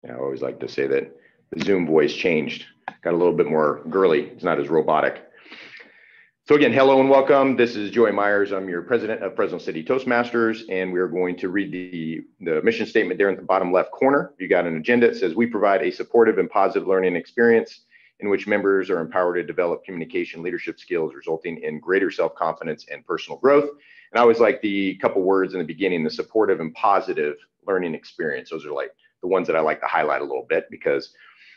I always like to say that the Zoom voice changed, got a little bit more girly. It's not as robotic. So again, hello and welcome. This is Joey Myers. I'm your president of Fresno City Toastmasters, and we're going to read the mission statement there in the bottom left corner. You got an agenda. It says, we provide a supportive and positive learning experience in which members are empowered to develop communication leadership skills, resulting in greater self-confidence and personal growth. And I always like the couple words in the beginning, the supportive and positive learning experience. Those are like the ones that I like to highlight a little bit, because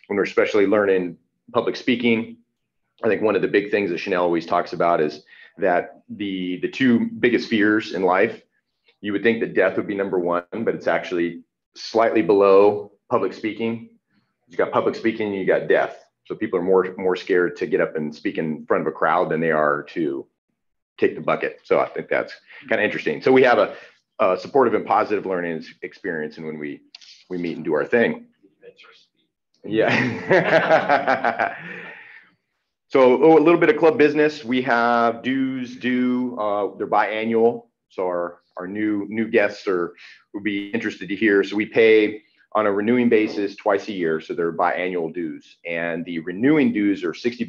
when we're especially learning public speaking, I think one of the big things that Chanel always talks about is that the two biggest fears in life, you would think that death would be number one, but it's actually slightly below public speaking. You got public speaking and you got death. So people are more scared to get up and speak in front of a crowd than they are to kick the bucket. So I think that's kind of interesting. So we have a supportive and positive learning experience, and when we meet and do our thing. Yeah. So a little bit of club business. We have dues due. They're biannual. So our new guests would be interested to hear. So we pay on a renewing basis twice a year. So they're biannual dues, and the renewing dues are $60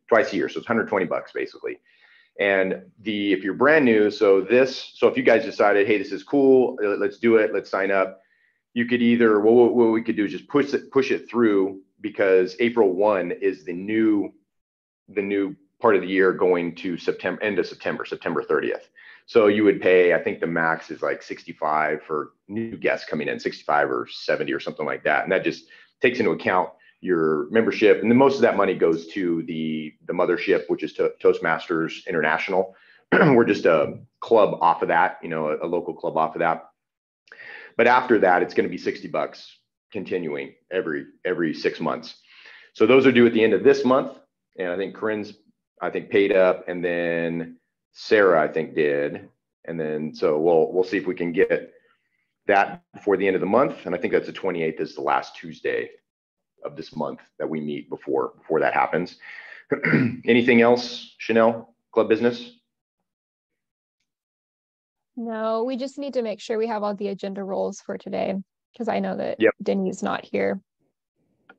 twice a year. So it's $120 basically. And if you're brand new, so if you guys decided, hey, this is cool, let's do it, let's sign up. You could either, what we could do is just push it through, because April 1 is the new part of the year going to end of September 30th. So you would pay, I think the max is like 65 for new guests coming in, 65 or 70 or something like that. And that just takes into account your membership. And then most of that money goes to the mothership, which is Toastmasters International. We're just a club off of that, a local club off of that. But after that, it's going to be $60 continuing every 6 months. So those are due at the end of this month. And I think Corinne's, paid up, and then Sarah, I think, did. And then, so we'll see if we can get that before the end of the month. And I think that's the 28th is the last Tuesday of this month that we meet before that happens. Anything else, Chanel, club business? No, we just need to make sure we have all the agenda roles for today, because I know that Denny's not here.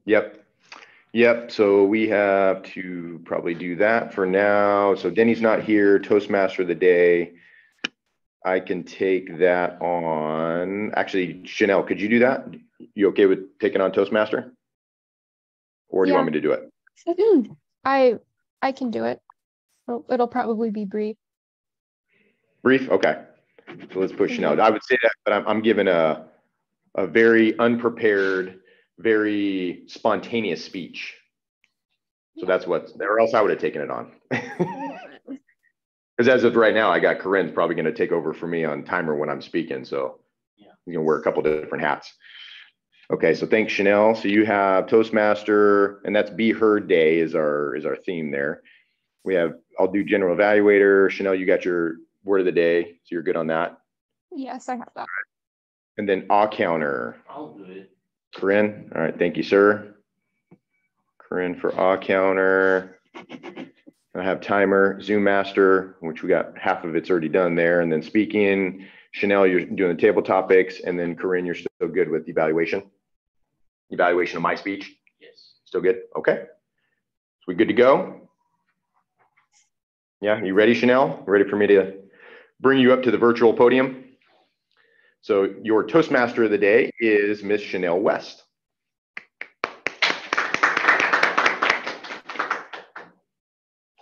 Yep. So we have to probably do that for now. So Denny's not here. Toastmaster of the day. I can take that on. Actually, Chanel, could you do that? You okay with taking on Toastmaster? Or do you want me to do it? I can do it. It'll probably be brief. Brief? Okay. So let's push Chanel. I would say that, but I'm given a very unprepared, very spontaneous speech. So that's or else I would have taken it on. Because as of right now, I got Corinne's probably going to take over for me on timer when I'm speaking. So he's going to wear a couple of different hats. Okay, so thanks, Chanel. So you have Toastmaster, and that's Be Heard Day is our theme there. I'll do General Evaluator. Chanel, you got your word of the day, so you're good on that? Yes, I have that. And then Awe Counter. I'll do it. Corinne, all right, thank you, sir. Corinne for Awe Counter. I have Timer, Zoom Master, which we got half of it's already done there. And then Speaking, Chanel, you're doing the table topics. And then Corinne, you're still good with evaluation of my speech? Yes. Still good? Okay. So we good to go? Yeah, you ready, Chanel? Ready for me to bring you up to the virtual podium? So your Toastmaster of the day is Miss Chanel West.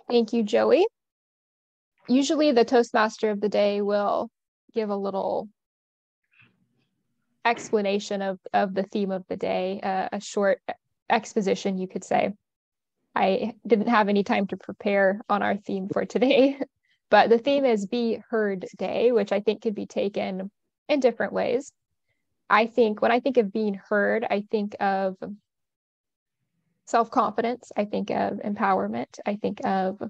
Thank you, Joey. Usually the Toastmaster of the day will give a little explanation of the theme of the day, a short exposition, you could say. I didn't have any time to prepare on our theme for today, but the theme is Be Heard Day, which I think could be taken in different ways. When I think of being heard, I think of self-confidence, I think of empowerment, I think of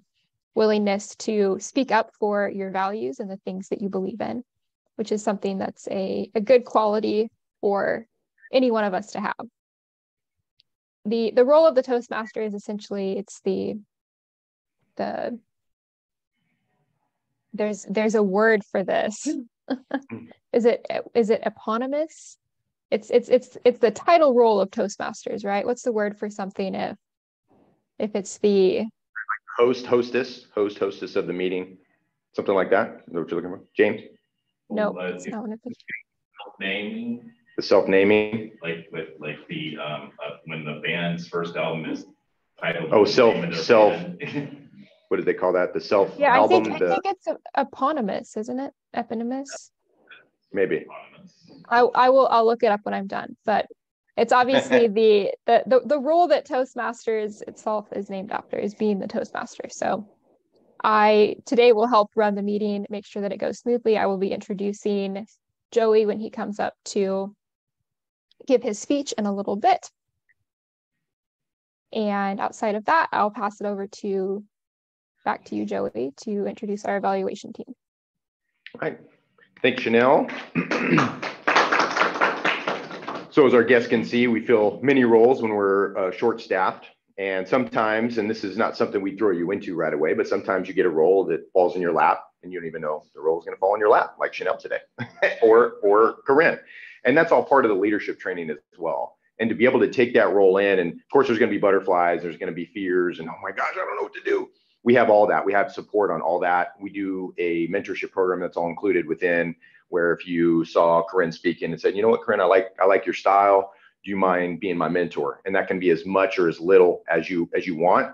willingness to speak up for your values and the things that you believe in, which is something that's a good quality for any one of us to have. The role of the Toastmaster is essentially, there's a word for this. Is it eponymous? it's the title role of Toastmasters, right? What's the word for something if it's the hostess of the meeting, something like that? Is that what you're looking for, James? No, it's not one of the naming. The self-naming, like the when the band's first album is titled. Oh, self. What do they call that? The self album. I think it's eponymous, isn't it? Eponymous. Maybe. I'll look it up when I'm done. But it's obviously the role that Toastmasters itself is named after is being the Toastmaster. So I today will help run the meeting, make sure that it goes smoothly. I will be introducing Joey when he comes up to give his speech in a little bit. And outside of that, I'll pass it over back to you, Joey, to introduce our evaluation team. All right. Thanks, Chanel. So as our guests can see, we fill many roles when we're short-staffed. And sometimes, and this is not something we throw you into right away, but sometimes you get a role that falls in your lap and you don't even know the role is going to fall in your lap, like Chanel today, or Corinne. And that's all part of the leadership training as well. And to be able to take that role in, and of course, there's going to be butterflies, there's going to be fears, and oh my gosh, I don't know what to do. We have all that. We have support on all that. We do a mentorship program that's all included within, where if you saw Corinne speaking and said, you know what, Corinne, I like your style. Do you mind being my mentor? And that can be as much or as little as you want.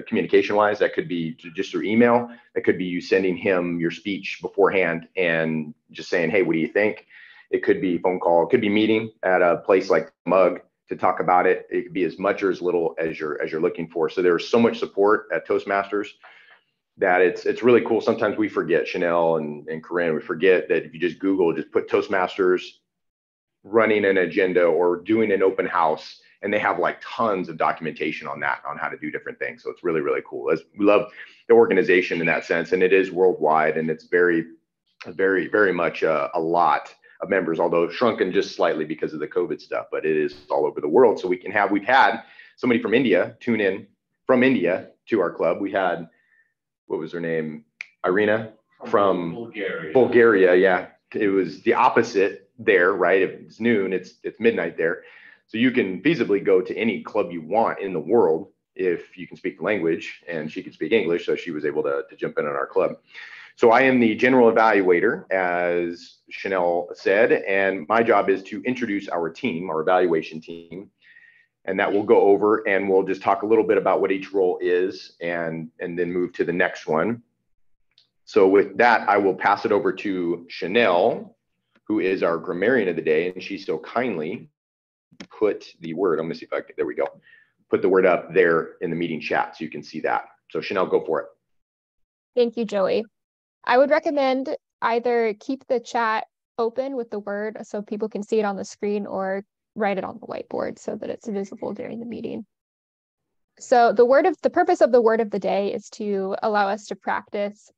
Communication-wise, that could be just through email. That could be you sending him your speech beforehand and just saying, hey, what do you think? It could be phone call. It could be meeting at a place like Mug to talk about it. It could be as much or as little as you're looking for. So there's so much support at Toastmasters that it's really cool. Sometimes we forget, Chanel and Corinne, we forget that if you just Google, just put Toastmasters running an agenda or doing an open house, and they have like tons of documentation on that, on how to do different things. So it's really, really cool. We love the organization in that sense, and it is worldwide, and it's very, very, very much a lot of members, although shrunken just slightly because of the COVID stuff, but it is all over the world. So we've had somebody from India tune in from India to our club. We had, what was her name? Irina from Bulgaria. Yeah. It was the opposite there, right? If it's noon, it's midnight there. So you can feasibly go to any club you want in the world if you can speak the language, and she could speak English. So she was able to jump in on our club. So I am the general evaluator, as Chanel said, and my job is to introduce our team, our evaluation team, and that we'll go over and we'll just talk a little bit about what each role is and then move to the next one. So with that, I will pass it over to Chanel, who is our grammarian of the day, and she so kindly put the word, I'm gonna see if there we go, put the word up there in the meeting chat so you can see that. So Chanel, go for it. Thank you, Joey. I would recommend either keep the chat open with the word so people can see it on the screen, or write it on the whiteboard so that it's visible during the meeting. So the purpose of the word of the day is to allow us to practice.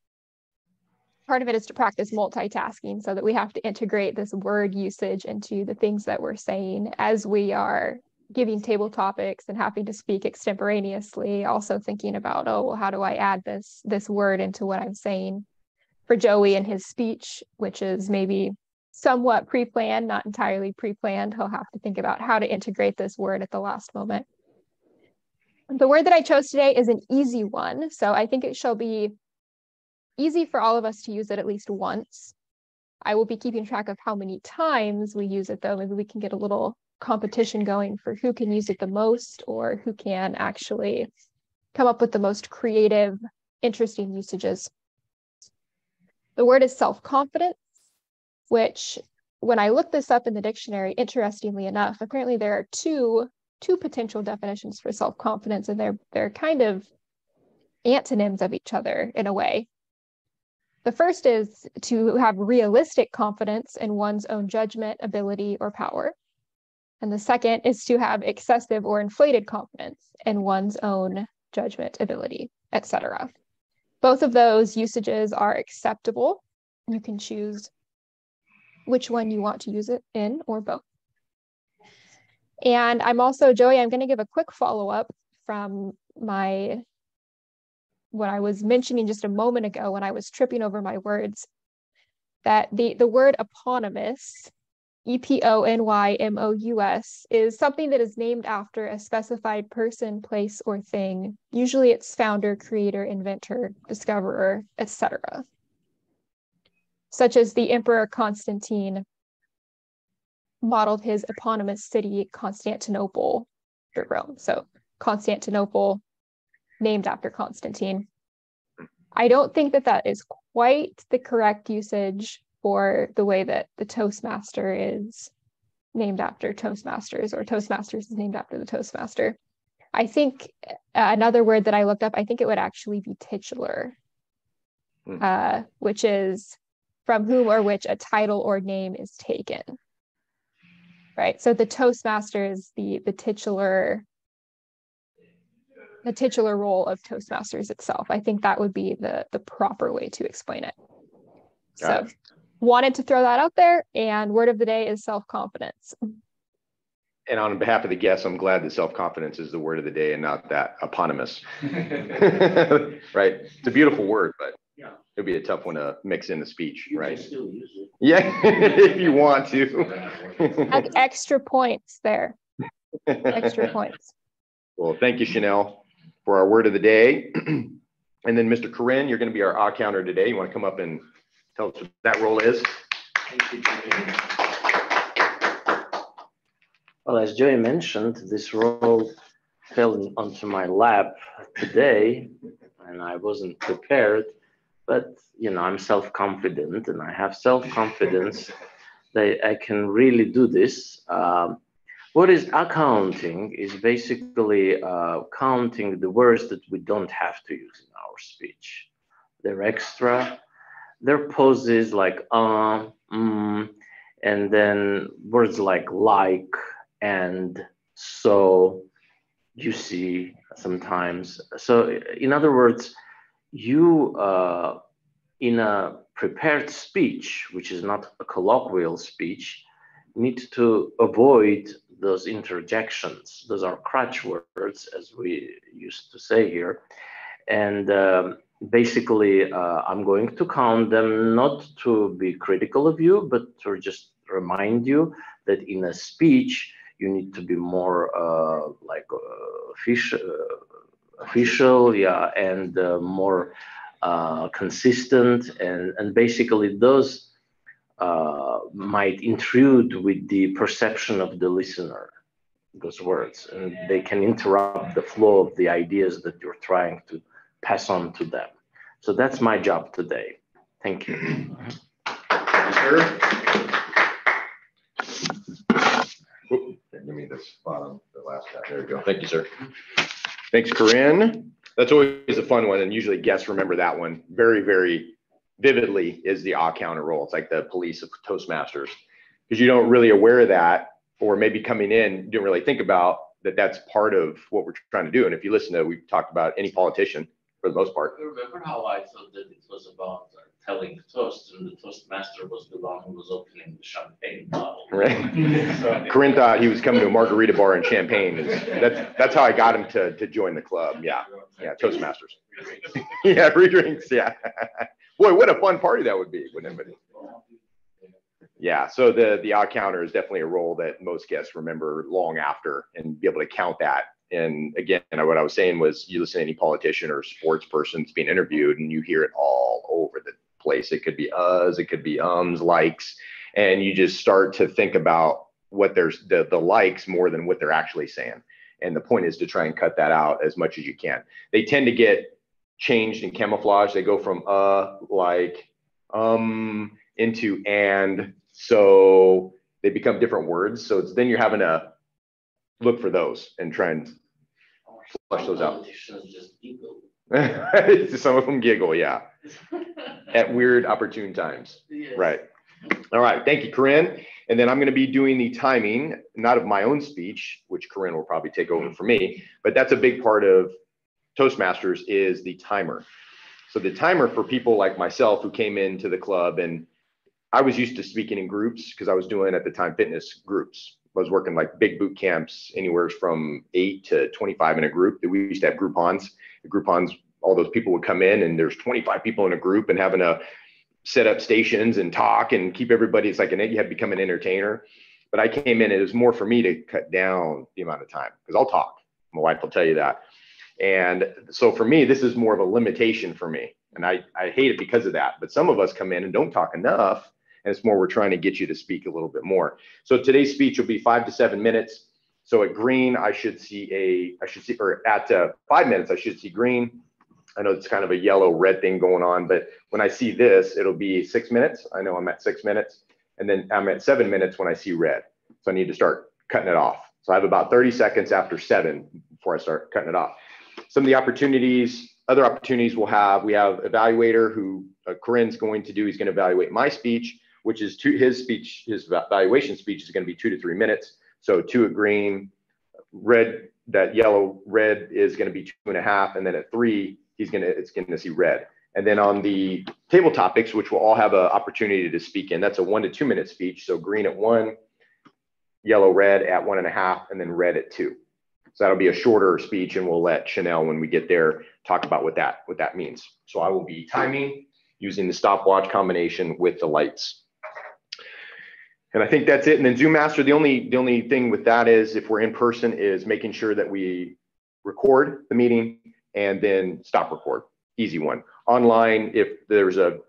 Part of it is to practice multitasking so that we have to integrate this word usage into the things that we're saying as we are giving table topics and having to speak extemporaneously, also thinking about, oh, well, how do I add this word into what I'm saying? For Joey in his speech, which is maybe somewhat pre-planned, not entirely pre-planned, he'll have to think about how to integrate this word at the last moment. The word that I chose today is an easy one, so I think it shall be easy for all of us to use it at least once. I will be keeping track of how many times we use it, though. Maybe we can get a little competition going for who can use it the most, or who can actually come up with the most creative, interesting usages. The word is self-confidence, which when I looked this up in the dictionary, interestingly enough, apparently there are two potential definitions for self-confidence, and they're kind of antonyms of each other in a way. The first is to have realistic confidence in one's own judgment, ability, or power. And the second is to have excessive or inflated confidence in one's own judgment, ability, etc. Both of those usages are acceptable. You can choose which one you want to use it in, or both. And Joey, I'm going to give a quick follow-up from what I was mentioning just a moment ago when I was tripping over my words, that the word eponymous EPONYMOUS is something that is named after a specified person, place, or thing. Usually its founder, creator, inventor, discoverer, etc. Such as the Emperor Constantine modeled his eponymous city, Constantinople, after Rome. So Constantinople, named after Constantine. I don't think that that is quite the correct usage for the way that the Toastmaster is named after Toastmasters, or Toastmasters is named after the Toastmaster. I think another word that I looked up, I think it would actually be titular, which is from whom or which a title or name is taken. Right. So the Toastmaster is the titular role of Toastmasters itself. I think that would be the proper way to explain it. So wanted to throw that out there, and word of the day is self-confidence. And on behalf of the guests, I'm glad that self-confidence is the word of the day and not that eponymous. Right? It's a beautiful word, but it'd be a tough one to mix in the speech, right? Still use it. Yeah, if you want to. Extra points there. Extra points. Well, thank you, Chanel, for our word of the day. And then Mr. Perrin, you're going to be our odd counter today. You want to come up and tell us what that role is? Thank you, Joey. Well, as Joey mentioned, this role fell onto my lap today, and I wasn't prepared. But, you know, I'm self-confident, and I have self-confidence that I can really do this. What is accounting is basically counting the words that we don't have to use in our speech. They're extra. They're pauses like and then words like and, so, you see sometimes. So in other words, you in a prepared speech, which is not a colloquial speech, need to avoid those interjections. Those are crutch words, as we used to say here. And basically, I'm going to count them, not to be critical of you, but to just remind you that in a speech, you need to be more official, yeah, and more consistent. And basically, those might intrude with the perception of the listener, those words, and they can interrupt the flow of the ideas that you're trying to pass on to them. So that's my job today. Thank you. Sure. Give me this bottom, the last guy. There we go. Thank you, sir. Thanks, Corinne. That's always a fun one, and usually guests remember that one very, very vividly. Is the odd counter role. It's like the police of Toastmasters, because you don't really aware of that, or maybe coming in, you don't really think about that. That's part of what we're trying to do. And if you listen to, we've talked about any politician for the most part. Remember how I thought that it was about telling the toast, and the Toastmaster was the one who was opening the champagne bottle. Right. Corinne thought he was coming to a margarita bar in Champagne. That's how I got him to join the club. Yeah. Yeah. Toastmasters. Yeah. Free drinks. Yeah. Boy, what a fun party that would be, wouldn't it? Yeah. So the odd counter is definitely a role that most guests remember long after, and be able to count that. And again, what I was saying was, you listen to any politician or sports person that's being interviewed, and you hear it all over the place. It could be it could be likes, and you just start to think about what there's the likes more than what they're actually saying. And the point is to try and cut that out as much as you can. They tend to get changed in camouflage. They go from like into and, so they become different words. So then you're having to look for those and try and flush those out. Politicians just giggle. Some of them giggle, yeah, at weird, opportune times. Yes. Right. All right. Thank you, Corinne. And then I'm going to be doing the timing, not of my own speech, which Corinne will probably take over for me, but that's a big part of Toastmasters, is the timer. So the timer for people like myself who came into the club, and I was used to speaking in groups because I was doing at the time fitness groups. I was working like big boot camps, anywhere from 8 to 25 in a group. We used to have Groupons. The Groupons, all those people would come in, and there's 25 people in a group, and having to set up stations and talk and keep everybody, it's like you have to become an entertainer. But I came in, it was more for me to cut down the amount of time, because I'll talk. My wife will tell you that. And so for me, this is more of a limitation for me. And I hate it because of that. But some of us come in and don't talk enough. And it's more, we're trying to get you to speak a little bit more. So today's speech will be 5 to 7 minutes. So at green, or at 5 minutes, I should see green. I know it's kind of a yellow red thing going on, but when I see this, it'll be 6 minutes. I know I'm at 6 minutes, and then I'm at 7 minutes when I see red. So I need to start cutting it off. So I have about 30 seconds after 7 before I start cutting it off. Some of the other opportunities we have evaluator who Corinne's going to do. He's going to evaluate my speech, which is his evaluation speech is going to be 2 to 3 minutes. So 2 at green, red, that yellow red is going to be 2.5, and then at 3, it's going to see red. And then on the table topics, which will all have an opportunity to speak in, that's a 1 to 2 minute speech. So green at 1, yellow, red at 1.5, and then red at 2. So that'll be a shorter speech, and we'll let Chanel, when we get there, talk about what that means. So I will be timing using the stopwatch combination with the lights. And I think that's it. And then Zoom Master, the only thing with that is, if we're in person, is making sure that we record the meeting and then stop record. Easy one. Online, if there's a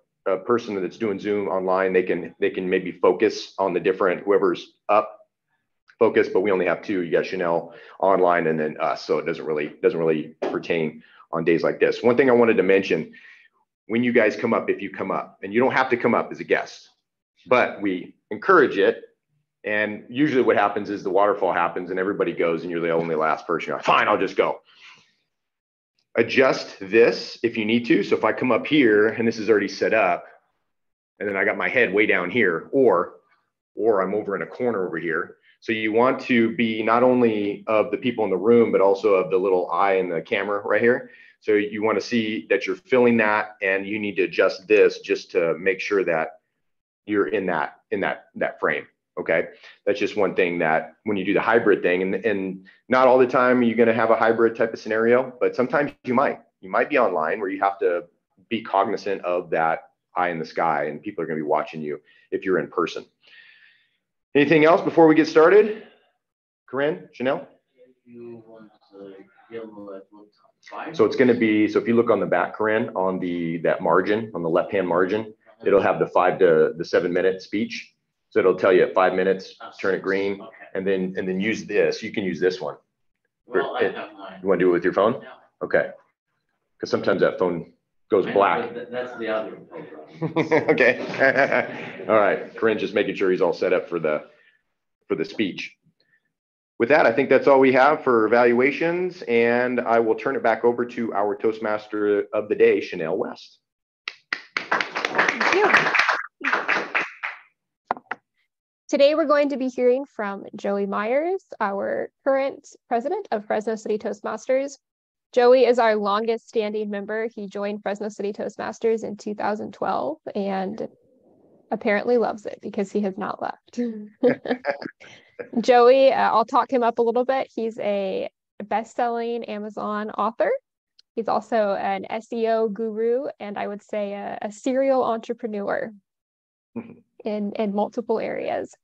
person that's doing Zoom online, they can maybe focus on the different, whoever's up, focus, but we only have 2. You got Chanel online and then us. So it doesn't really pertain on days like this. One thing I wanted to mention, when you guys come up, if you come up, and you don't have to come up as a guest, but we encourage it. And usually what happens is the waterfall happens and everybody goes and you're the only last person. You're like, fine, I'll just go. Adjust this if you need to. So if I come up here and this is already set up, and then I got my head way down here, or I'm over in a corner over here. So you want to be not only of the people in the room, but also of the little eye in the camera right here. So you want to see that you're filling that, and you need to adjust this just to make sure that you're in that frame. Okay, that's just one thing that when you do the hybrid thing, and not all the time you're going to have a hybrid type of scenario, but sometimes you might be online where you have to be cognizant of that eye in the sky, and people are going to be watching you if you're in person. Anything else before we get started? Corinne, Chanel? You want to yellow at what time? So it's going to be, so if you look on the back, Corinne, on that margin, on the left-hand margin, it'll have the 5 to the 7 minute speech. So it'll tell you at 5 minutes, turn it green, okay. and then use this. You can use this one. Well, I have mine. You want to do it with your phone? Yeah. Okay. Because sometimes that phone goes black. That's the other program. Okay. All right. Corinne's just making sure he's all set up for the speech. With that, I think that's all we have for evaluations, and I will turn it back over to our Toastmaster of the day, Chanel West. Thank you. Today, we're going to be hearing from Joey Myers, our current president of Fresno City Toastmasters. Joey is our longest standing member. He joined Fresno City Toastmasters in 2012 and apparently loves it because he has not left. Joey, I'll talk him up a little bit. He's a best-selling Amazon author. He's also an SEO guru, and I would say a serial entrepreneur in multiple areas.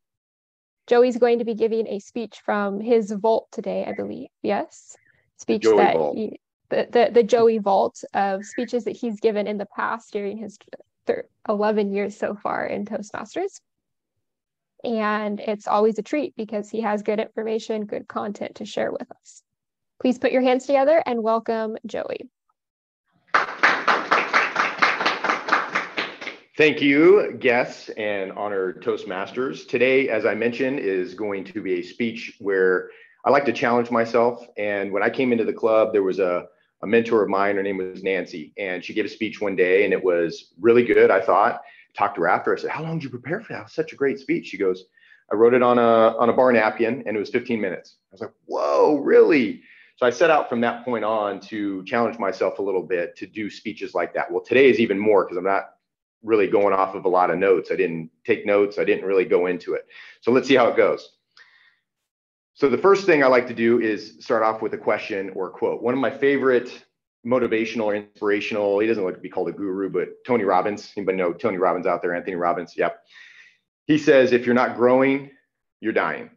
Joey's going to be giving a speech from his vault today, I believe. Yes? Speech the Joey vault of speeches that he's given in the past during his 11 years so far in Toastmasters. And it's always a treat because he has good information, good content to share with us. Please put your hands together and welcome Joey. Thank you, guests and honored Toastmasters. Today, as I mentioned, is going to be a speech where I like to challenge myself. And when I came into the club, there was a mentor of mine. Her name was Nancy, and she gave a speech one day, and it was really good, I thought. Talked to her after. I said, "How long did you prepare for that? It was such a great speech." She goes, "I wrote it on a bar napkin, and it was 15 minutes." I was like, "Whoa, really?" So I set out from that point on to challenge myself a little bit to do speeches like that. Well, today is even more because I'm not really going off of a lot of notes. I didn't take notes. I didn't really go into it. So let's see how it goes. So the first thing I like to do is start off with a question or a quote. One of my favorite motivational or inspirational. He doesn't like to be called a guru, but Tony Robbins. Anybody know Tony Robbins out there? Anthony Robbins. Yep. He says, if you're not growing, you're dying.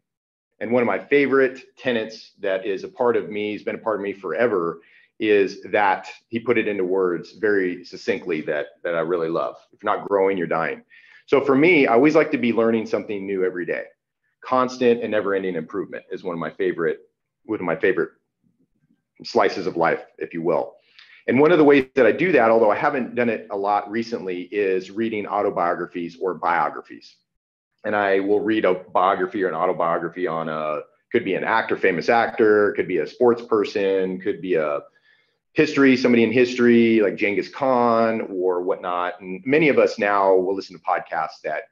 And one of my favorite tenets that is a part of me, has been a part of me forever, is that he put it into words very succinctly that I really love. If you're not growing, you're dying. So for me, I always like to be learning something new every day. Constant and never-ending improvement is one of my favorite slices of life, if you will. And one of the ways that I do that, although I haven't done it a lot recently, is reading autobiographies or biographies. And I will read a biography or an autobiography on could be an actor, famous actor, could be a sports person, could be a somebody in history like Genghis Khan or whatnot. And many of us now will listen to podcasts that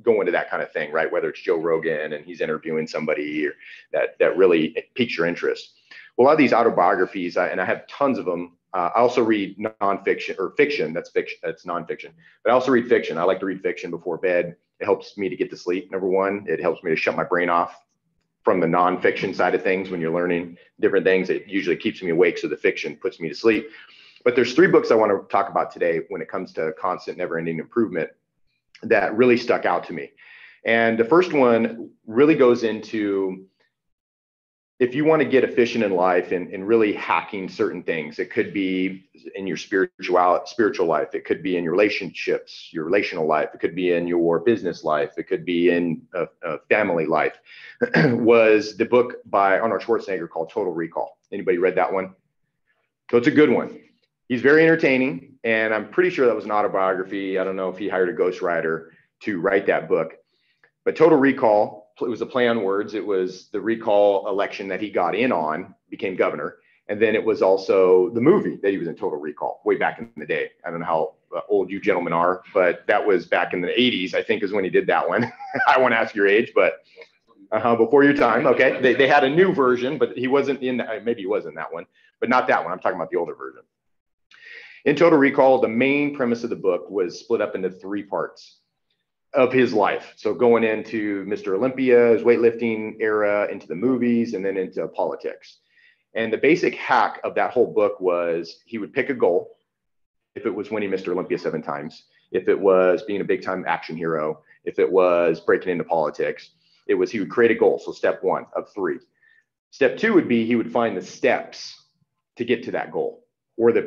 go into that kind of thing, right? Whether it's Joe Rogan and he's interviewing somebody that really piques your interest. Well, a lot of these autobiographies, and I have tons of them. I also read nonfiction or fiction. That's fiction. That's nonfiction. But I also read fiction. I like to read fiction before bed. It helps me to get to sleep. Number one, it helps me to shut my brain off from the nonfiction side of things. When you're learning different things, it usually keeps me awake. So the fiction puts me to sleep. But there's 3 books I want to talk about today when it comes to constant, never-ending improvement that really stuck out to me. And the first one really goes into, if you want to get efficient in life and really hacking certain things, it could be in your spiritual life. It could be in your relationships, your relational life. It could be in your business life. It could be in a family life. Was the book by Arnold Schwarzenegger called Total Recall. Anybody read that one? So it's a good one. He's very entertaining, and I'm pretty sure that was an autobiography. I don't know if he hired a ghostwriter to write that book. But Total Recall, it was a play on words. It was the recall election that he got in on, became governor. And then it was also the movie that he was in, Total Recall, way back in the day. I don't know how old you gentlemen are, but that was back in the 80s, I think, is when he did that one. I won't ask your age, but before your time. Okay. They had a new version, but he wasn't in that. Maybe he was in that one, but not that one. I'm talking about the older version. In Total Recall, the main premise of the book was split up into 3 parts of his life. So going into Mr. Olympia, his weightlifting era, into the movies, and then into politics. And the basic hack of that whole book was he would pick a goal. If it was winning Mr. Olympia 7 times, if it was being a big time action hero, if it was breaking into politics, he would create a goal. So step 1 of 3. Step 2 would be he would find the steps to get to that goal, or the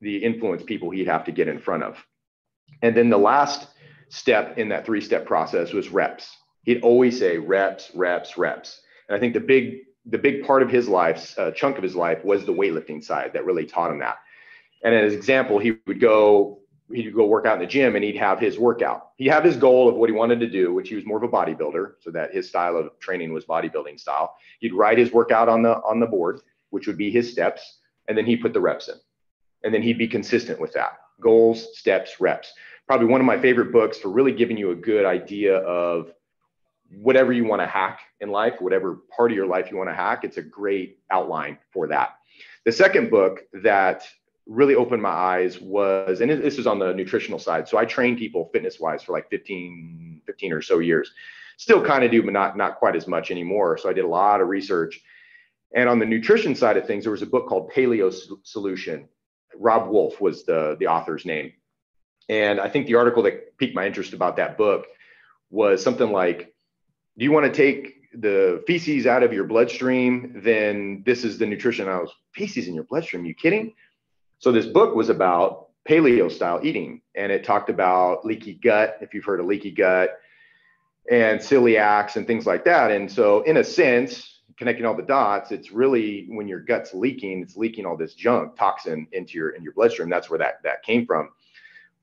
influence people he'd have to get in front of. And then the last step in that 3-step process was reps. He'd always say reps, reps, reps. And I think the big part of his life, chunk of his life, was the weightlifting side that really taught him that. And as an example, he would go work out in the gym, and he'd have his workout. He'd have his goal of what he wanted to do, which he was more of a bodybuilder, so that his style of training was bodybuilding style. He'd write his workout on the board, which would be his steps, and then he'd put the reps in. And then he'd be consistent with that. Goals, steps, reps. Probably one of my favorite books for really giving you a good idea of whatever you want to hack in life, whatever part of your life you want to hack. It's a great outline for that. The second book that really opened my eyes was, and this is on the nutritional side. So I train people fitness wise for like 15 or so years. Still kind of do, but not quite as much anymore. So I did a lot of research. And on the nutrition side of things, there was a book called Paleo Solution. Rob Wolf was the author's name. And I think the article that piqued my interest about that book was something like, do you want to take the feces out of your bloodstream? Then this is the nutrition. I was, feces in your bloodstream? Are you kidding? So this book was about paleo style eating. And it talked about leaky gut, if you've heard of leaky gut, and celiacs and things like that. And so in a sense, connecting all the dots, it's really when your gut's leaking, it's leaking all this junk, toxin into your bloodstream. That's where that came from.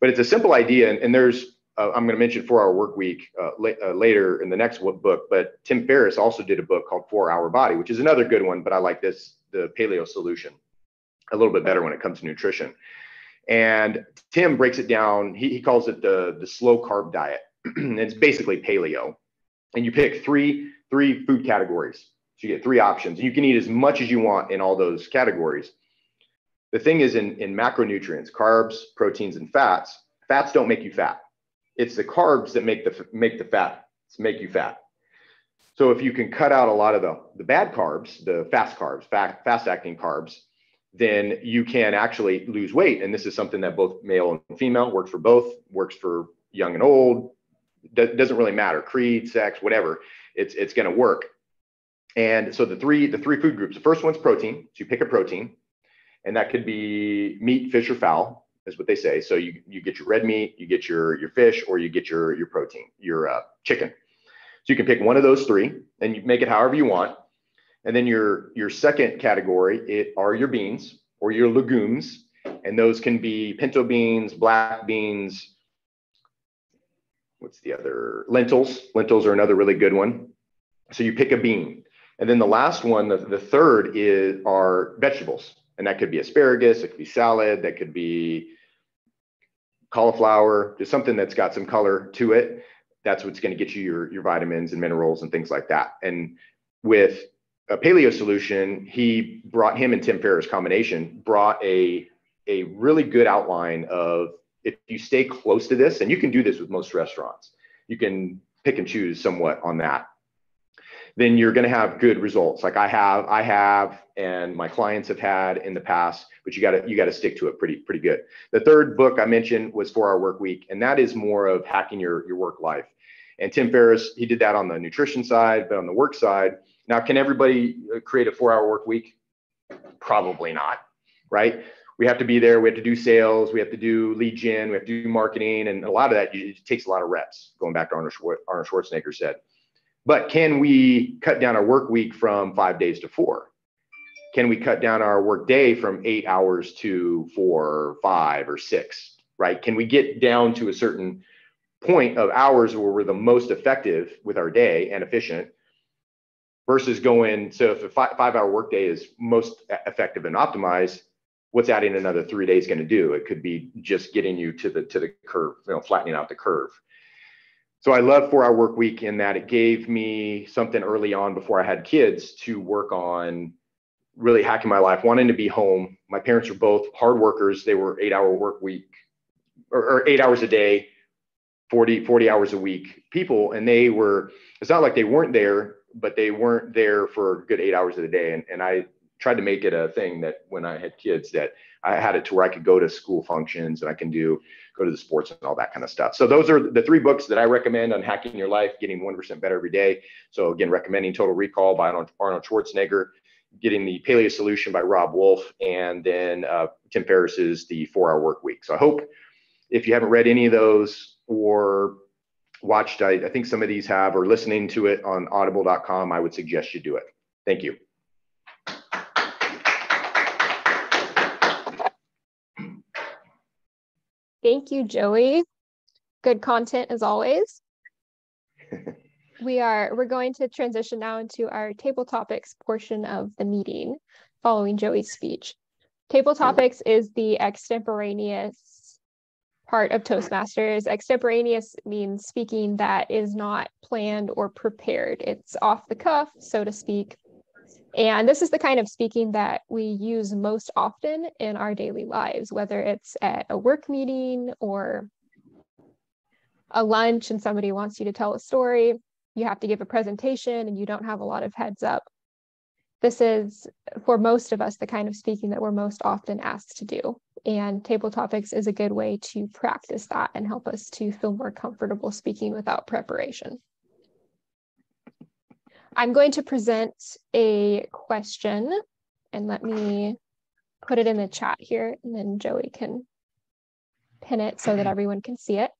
But it's a simple idea. And there's, I'm going to mention 4 Hour Work Week later in the next book, but Tim Ferriss also did a book called 4 Hour Body, which is another good one, but I like the Paleo Solution a little bit better when it comes to nutrition. And Tim breaks it down. He calls it the slow carb diet. It's basically paleo. And you pick three food categories. So you get 3 options. You can eat as much as you want in all those categories. The thing is, in macronutrients, carbs, proteins, and fats don't make you fat. It's the carbs that make the fats make you fat. So if you can cut out a lot of the bad carbs, the fast carbs, fast acting carbs, then you can actually lose weight. And this is something that both male and female works for both, works for young and old, doesn't really matter, creed, sex, whatever, it's going to work. And so the three food groups, the first one's protein. So you pick a protein, and that could be meat, fish, or fowl, is what they say. So you get your red meat, you get your fish, or you get your protein, your chicken. So you can pick one of those three, and you make it however you want. And then your second category are your beans or your legumes, and those can be pinto beans, black beans. What's the other? Lentils. Lentils are another really good one. So you pick a bean. And then the last one, the third are vegetables. And that could be asparagus, it could be salad, that could be cauliflower, just something that's got some color to it. That's what's going to get you your vitamins and minerals and things like that. And with a paleo solution, him and Tim Ferriss combination brought a really good outline of, if you stay close to this, and you can do this with most restaurants, you can pick and choose somewhat on that, then you're going to have good results. Like I have, and my clients have had in the past, but you got to stick to it pretty good. The third book I mentioned was 4-Hour Work Week, and that is more of hacking your work life. And Tim Ferriss, he did that on the nutrition side, but on the work side. Now, can everybody create a 4-hour work week? Probably not, right? We have to be there. We have to do sales. We have to do lead gen. We have to do marketing. And a lot of that, it takes a lot of reps, going back to Arnold Schwarzenegger said. But can we cut down our work week from 5 days to 4? Can we cut down our work day from 8 hours to 4, or 5, or 6, right? Can we get down to a certain point of hours where we're the most effective with our day and efficient, versus going, so if a 5-hour workday is most effective and optimized, what's adding another 3 days going to do? It could be just getting you to the curve, flattening out the curve. So I love 4-hour work week in that it gave me something early on before I had kids to work on really hacking my life, wanting to be home. My parents were both hard workers. They were 8-hour work week or 8 hours a day, 40 hours a week people. And it's not like they weren't there, but they weren't there for a good 8 hours of the day. And I tried to make it a thing that when I had kids, that I had it to where I could go to school functions and I can go to the sports and all that kind of stuff. So those are the 3 books that I recommend on hacking your life, getting 1% better every day. So again, recommending Total Recall by Arnold Schwarzenegger, getting the Paleo Solution by Rob Wolf, and then Tim Ferriss's The 4-Hour Work Week. So I hope, if you haven't read any of those or watched, I think some of these have, or listening to it on audible.com, I would suggest you do it. Thank you. Thank you, Joey. Good content as always. We're going to transition now into our table topics portion of the meeting following Joey's speech. Table topics is the extemporaneous part of Toastmasters. Extemporaneous means speaking that is not planned or prepared. It's off the cuff, so to speak. And this is the kind of speaking that we use most often in our daily lives, whether it's at a work meeting or a lunch and somebody wants you to tell a story, you have to give a presentation and you don't have a lot of heads up. This is, for most of us, the kind of speaking that we're most often asked to do. And table topics is a good way to practice that and help us to feel more comfortable speaking without preparation. I'm going to present a question, and let me put it in the chat here, and then Joey can pin it so that everyone can see it.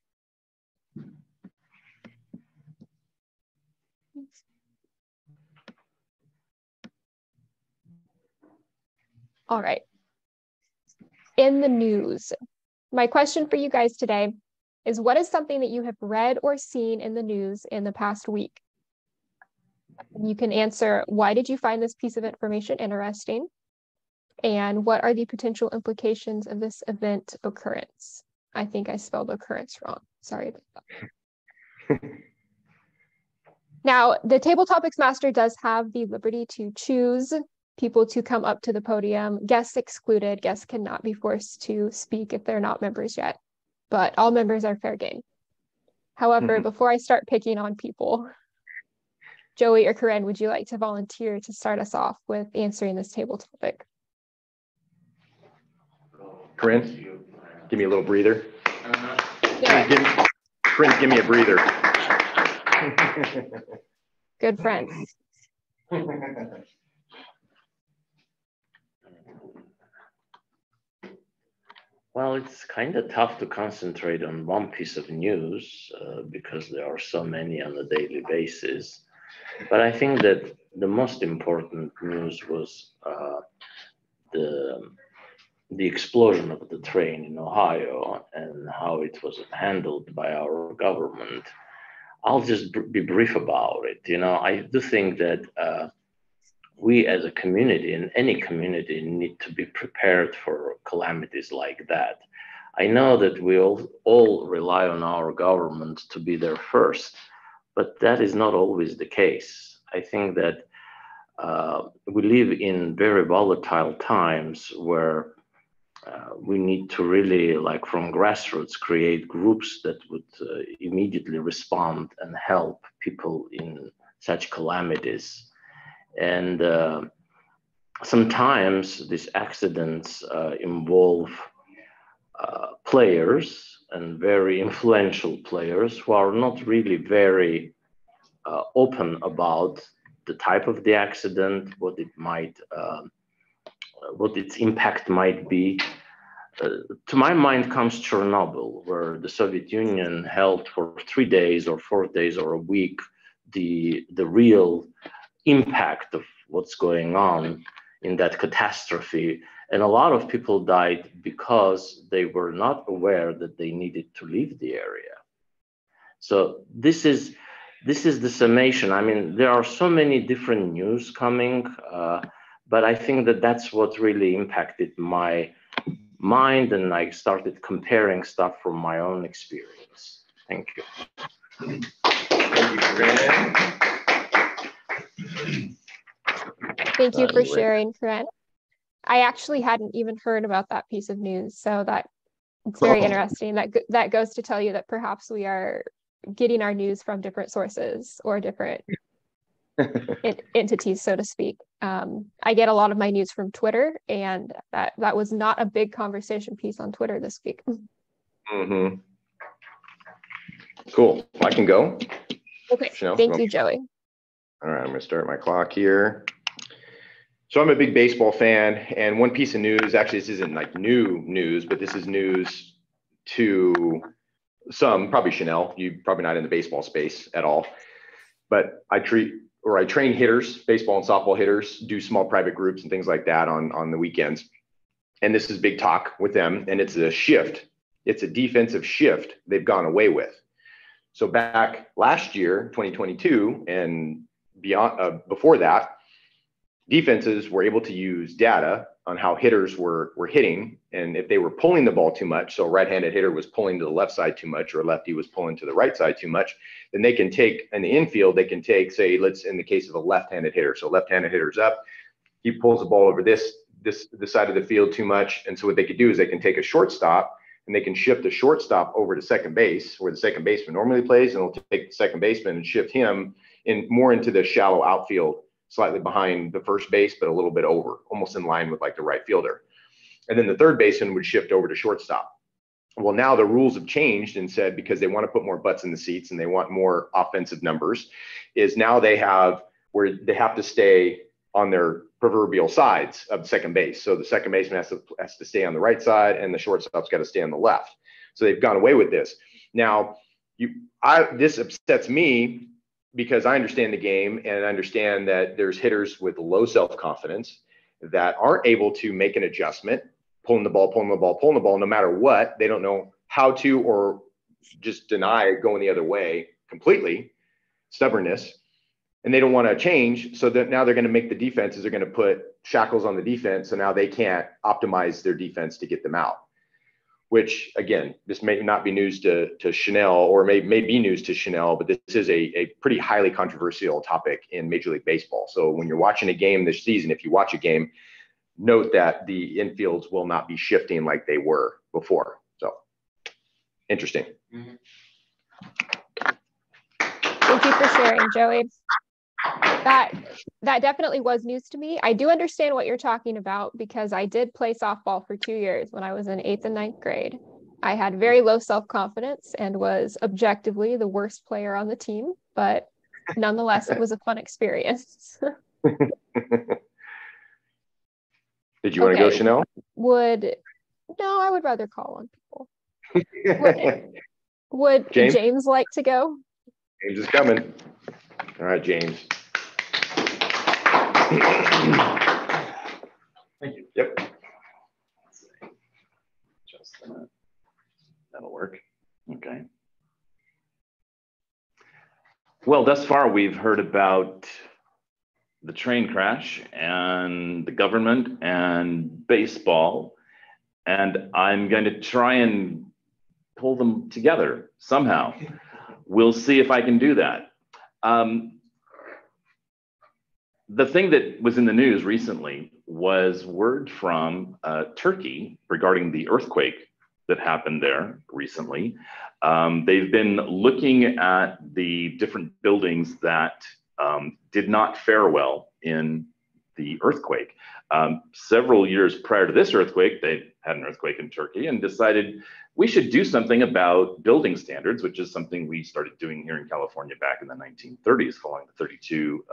All right. In the news, my question for you guys today is, what is something that you have read or seen in the news in the past week? You can answer, why did you find this piece of information interesting? And what are the potential implications of this event occurrence? I think I spelled occurrence wrong. Sorry about that. Now, the Table Topics Master does have the liberty to choose people to come up to the podium, guests excluded. Guests cannot be forced to speak if they're not members yet, but all members are fair game. However, before I start picking on people, Joey or Corinne, would you like to volunteer to start us off with answering this table topic? Corinne, give me a little breather. Yeah. Corinne, give me a breather. Good friends. Well, it's kind of tough to concentrate on one piece of news because there are so many on a daily basis. But I think that the most important news was the explosion of the train in Ohio and how it was handled by our government. I'll just be brief about it. You know, I do think that we as a community, and any community, need to be prepared for calamities like that. I know that we all rely on our government to be there first, but that is not always the case. I think that we live in very volatile times where we need to really, like from grassroots, create groups that would immediately respond and help people in such calamities. And sometimes these accidents involve players and very influential players who are not really very open about the type of the accident, what it might, what its impact might be. To my mind comes Chernobyl, where the Soviet Union held for 3 days or 4 days or a week the real impact of what's going on in that catastrophe. And a lot of people died because they were not aware that they needed to leave the area. So this is the summation. I mean, there are so many different news coming, but I think that that's what really impacted my mind, and I started comparing stuff from my own experience. Thank you. Thank you, Corinne. Thank you for sharing, Corinne. I actually hadn't even heard about that piece of news, so that it's very interesting. That goes to tell you that perhaps we are getting our news from different sources or different entities, so to speak. I get a lot of my news from Twitter, and that was not a big conversation piece on Twitter this week. Mm-hmm. Cool. I can go. Okay. Chanel, Thank you, Joey. All right, I'm going to start my clock here. So I'm a big baseball fan, and one piece of news, actually this isn't like new news, but this is news to some, probably Chanel, you're probably not in the baseball space at all, but I train hitters, baseball and softball hitters, do small private groups and things like that on the weekends. And this is big talk with them, and it's a shift. It's a defensive shift they've gone away with. So back last year, 2022, and beyond, before that, defenses were able to use data on how hitters were hitting, and if they were pulling the ball too much, so a right-handed hitter was pulling to the left side too much, or a lefty was pulling to the right side too much, then they can take, in the infield, they can take, say, let's, in the case of a left-handed hitter, so left-handed hitter's up, he pulls the ball over this side of the field too much, and so what they could do is they can take a shortstop, and they can shift the shortstop over to second base, where the second baseman normally plays, and they'll take the second baseman and shift him in more into the shallow outfield, slightly behind the first base, but a little bit over, almost in line with like the right fielder. And then the third baseman would shift over to shortstop. Well, now the rules have changed and said, because they want to put more butts in the seats and they want more offensive numbers, is now they have where they have to stay on their proverbial sides of second base. So the second baseman has to stay on the right side, and the shortstop's got to stay on the left. So they've gone away with this. Now, this upsets me, because I understand the game and I understand that there's hitters with low self-confidence that aren't able to make an adjustment, pulling the ball, no matter what. They don't know how to, or just deny going the other way completely, stubbornness, and they don't want to change. So that now they're going to make the defenses, they're going to put shackles on the defense. So now they can't optimize their defense to get them out. Which, again, this may not be news to Chanel, or may be news to Chanel, but this is a pretty highly controversial topic in Major League Baseball. So when you're watching a game this season, if you watch a game, note that the infields will not be shifting like they were before. So, interesting. Thank you for sharing, Joey. That definitely was news to me. I do understand what you're talking about because I did play softball for 2 years when I was in 8th and 9th grade. I had very low self-confidence and was objectively the worst player on the team, but nonetheless, it was a fun experience. Did you want to go, Chanel? No, I would rather call on people. Would James like to go? James is coming. All right, James. Thank you. Yep. Let's see. Just a minute. That'll work. Okay. Well, thus far, we've heard about the train crash and the government and baseball, and I'm going to try and pull them together somehow. We'll see if I can do that. The thing that was in the news recently was word from Turkey regarding the earthquake that happened there recently. They've been looking at the different buildings that did not fare well in the earthquake. Several years prior to this earthquake, they had an earthquake in Turkey and decided we should do something about building standards, which is something we started doing here in California back in the 1930s, following the 32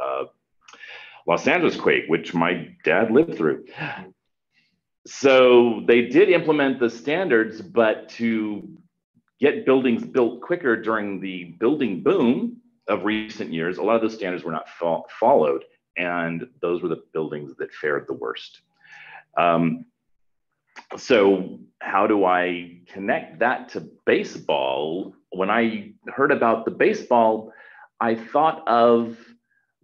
Los Angeles quake, which my dad lived through. So they did implement the standards, but to get buildings built quicker during the building boom of recent years, a lot of those standards were not followed, and those were the buildings that fared the worst. So how do I connect that to baseball? When I heard about the baseball, I thought of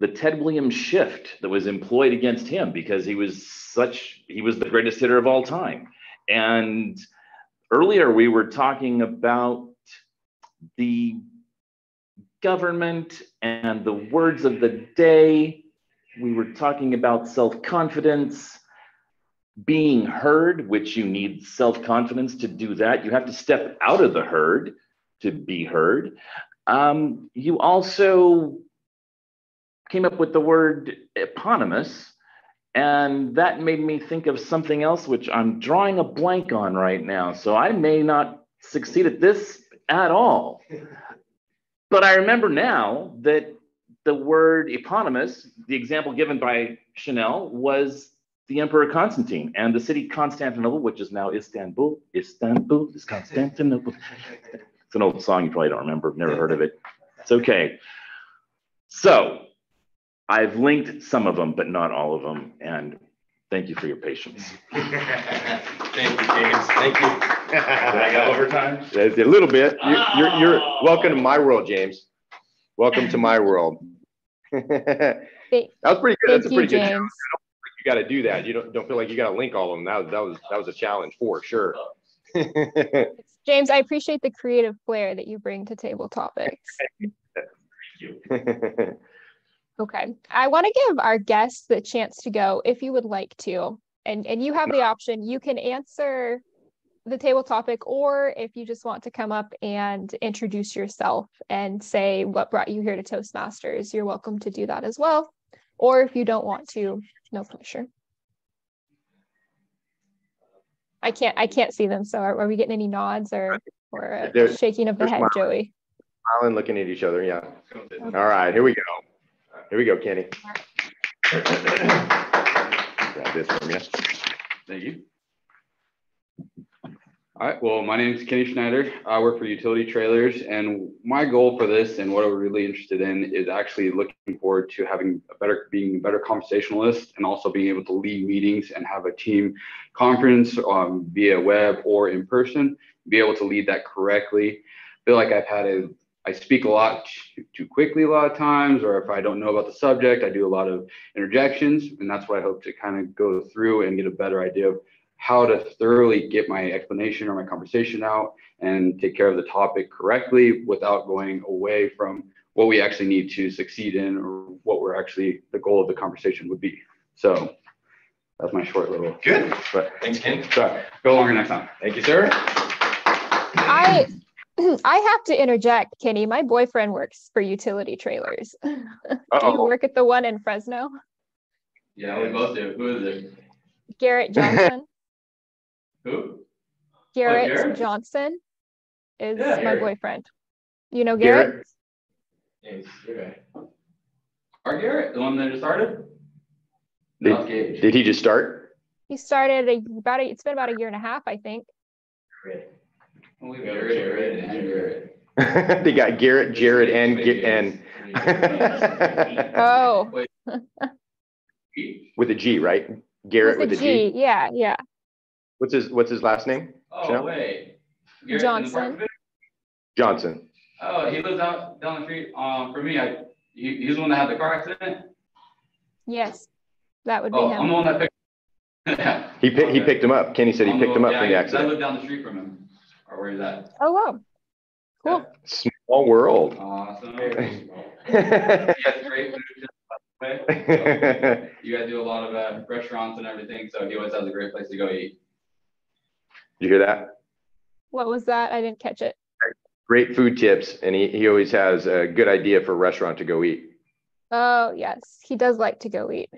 the Ted Williams shift that was employed against him because he was the greatest hitter of all time. And earlier we were talking about the government and the words of the day. We were talking about self-confidence, being heard, which you need self-confidence to do that. You have to step out of the herd to be heard. You also came up with the word eponymous, and that made me think of something else, which I'm drawing a blank on right now. So I may not succeed at this at all. But I remember now that the word eponymous, the example given by Chanel, was the Emperor Constantine, and the city Constantinople, which is now Istanbul. Istanbul is Constantinople. It's an old song you probably don't remember, never heard of it. It's okay. So I've linked some of them, but not all of them, and thank you for your patience. Thank you, James. Thank you. Did I go overtime? A little bit. You're welcome to my world, James. Welcome to my world. That was pretty good. That's a pretty good challenge. I don't think you got to do that. You don't feel like you got to link all of them. That was a challenge for sure. James, I appreciate the creative flair that you bring to table topics. Thank you. Okay, I want to give our guests the chance to go if you would like to, and you have the option. You can answer the table topic, or if you just want to come up and introduce yourself and say what brought you here to Toastmasters, you're welcome to do that as well. Or if you don't want to, no pressure. I can't see them. So are we getting any nods or a shaking of the head, Joey? Smiling, looking at each other. Yeah. Okay. All right, here we go. Here we go, Kenny. Grab this from you. Thank you. All right, well, my name is Kenny Schneider. I work for Utility Trailers, and my goal for this and what I'm really interested in is actually looking forward to being a better conversationalist and also being able to lead meetings and have a team conference via web or in person, be able to lead that correctly. I feel like I speak a lot too quickly a lot of times, or if I don't know about the subject, I do a lot of interjections, and that's what I hope to kind of go through and get a better idea of how to thoroughly get my explanation or my conversation out and take care of the topic correctly without going away from what we actually need to succeed in or what we're actually the goal of the conversation would be. So that's my short little. Good. But thanks, Ken. Sorry, go longer next time. Thank you, sir. I have to interject, Kenny. My boyfriend works for utility trailers. Do you work at the one in Fresno? Yeah, we both do. Who is it? Garrett Johnson. Who? Garrett, Garrett? Johnson is Yeah, my Garrett. boyfriend. You know Garrett? Yes. Okay. Our Garrett, the one that just started? No, Gage. Did he just start? He started it's been about a year and a half, I think. Great. Well, we got Jared and Garrett. They got Garrett, Jared, and Oh. Wait. with a G, right? Garrett with a G. Yeah, yeah. What's his last name? Oh, Chanel? wait. Garrett Johnson. Johnson. Oh, he lives out down the street. For me, he's the one that had the car accident. Yes, that would be Oh, him. I'm the one that picked. He picked him up. Kenny said he picked him up from the I accident. live down the street from him. Or where he's at. Oh, wow. Cool. Small world. Awesome. He has great food. So you guys do a lot of restaurants and everything, so he always has a great place to go eat. Did you hear that? What was that? I didn't catch it. Great food tips, and he always has a good idea for a restaurant to go eat. Oh, yes. He does like to go eat.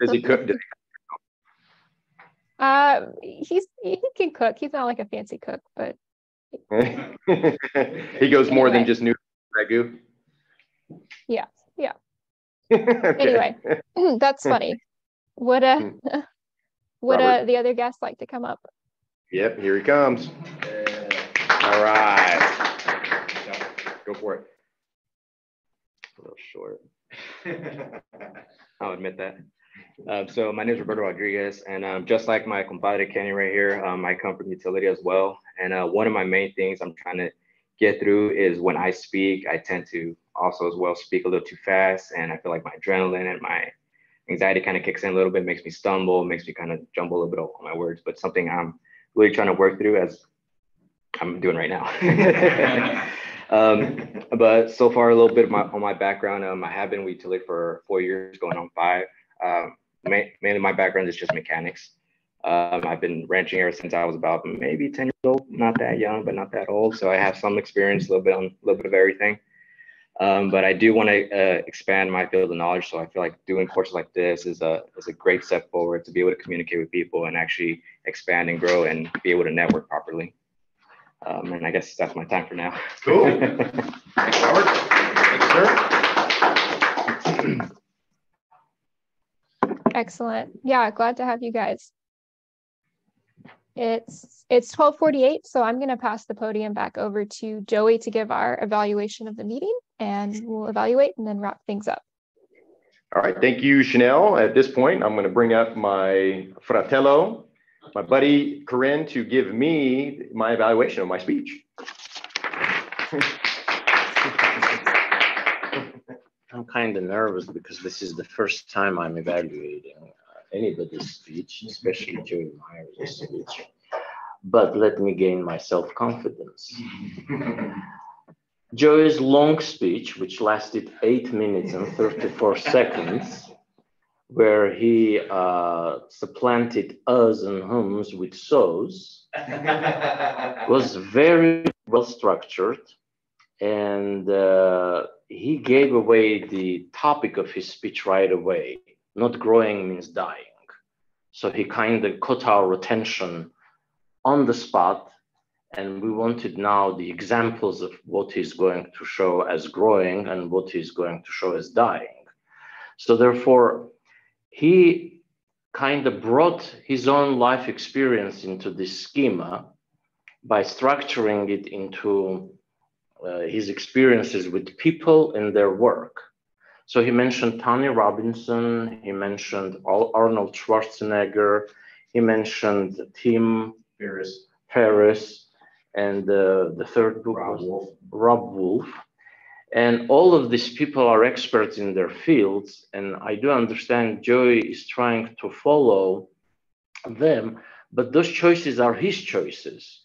Does he cook? He can cook. He's not like a fancy cook, but He goes more than Anyway. just noodles and ragu. yeah. Okay. Anyway, that's funny. Would Robert. the other guests like to come up? Yep, here he comes. All right. Go for it. A little short. I'll admit that. So my name is Roberto Rodriguez, and just like my compadre Kenny right here, I come from utility as well. And one of my main things I'm trying to get through is when I speak, I tend to also as well speak a little too fast, and I feel like my adrenaline and my anxiety kind of kicks in a little bit, makes me stumble, makes me kind of jumble a little bit on my words, but something I'm really trying to work through as I'm doing right now. But so far, a little bit on my background, I have been with utility for 4 years, going on 5. Mainly my background is just mechanics. I've been ranching ever since I was about maybe 10 years old, not that young, but not that old. So I have some experience, a little bit of everything. But I do want to expand my field of knowledge. So I feel like doing courses like this is a great step forward to be able to communicate with people and actually expand and grow and be able to network properly. And I guess that's my time for now. Cool. Thanks, Robert. Thanks, sir. Excellent. Yeah, glad to have you guys. It's 12:48, so I'm going to pass the podium back over to Joey to give our evaluation of the meeting, and we'll evaluate and then wrap things up. All right, thank you, Chanel. At this point, I'm going to bring up my fratello, my buddy Corinne, to give me my evaluation of my speech. I'm kind of nervous because this is the first time I'm evaluating anybody's speech, especially Joey Myers' speech. But let me gain my self-confidence. Joey's long speech, which lasted 8 minutes and 34 seconds, where he supplanted us and hums with so's, was very well structured, and he gave away the topic of his speech right away. Not growing means dying. So he kind of caught our attention on the spot, and we wanted now the examples of what he's going to show as growing and what he's going to show as dying. So therefore, he kind of brought his own life experience into this schema by structuring it into his experiences with people and their work. So he mentioned Tony Robinson, he mentioned Arnold Schwarzenegger, he mentioned Tim Ferriss, and the third book was Rob Wolf. And all of these people are experts in their fields, and I do understand Joey is trying to follow them, but those choices are his choices,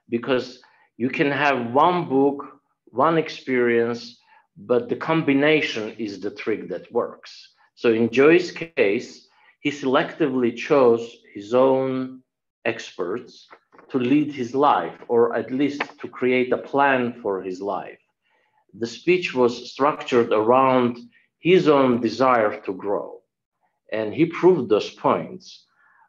because you can have one book, one experience, but the combination is the trick that works. So in Joey's case, he selectively chose his own experts to lead his life, or at least to create a plan for his life. The speech was structured around his own desire to grow. And he proved those points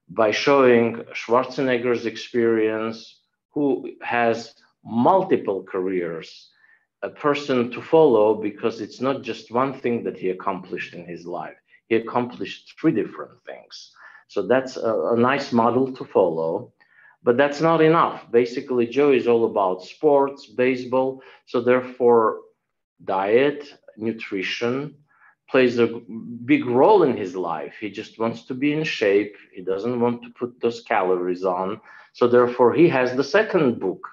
by showing Schwarzenegger's experience, who has multiple careers, a person to follow, because it's not just one thing that he accomplished in his life. He accomplished 3 different things. So that's a nice model to follow, but that's not enough. Basically, Joe is all about sports, baseball. So therefore, diet, nutrition plays a big role in his life. He just wants to be in shape. He doesn't want to put those calories on. So therefore, he has the second book,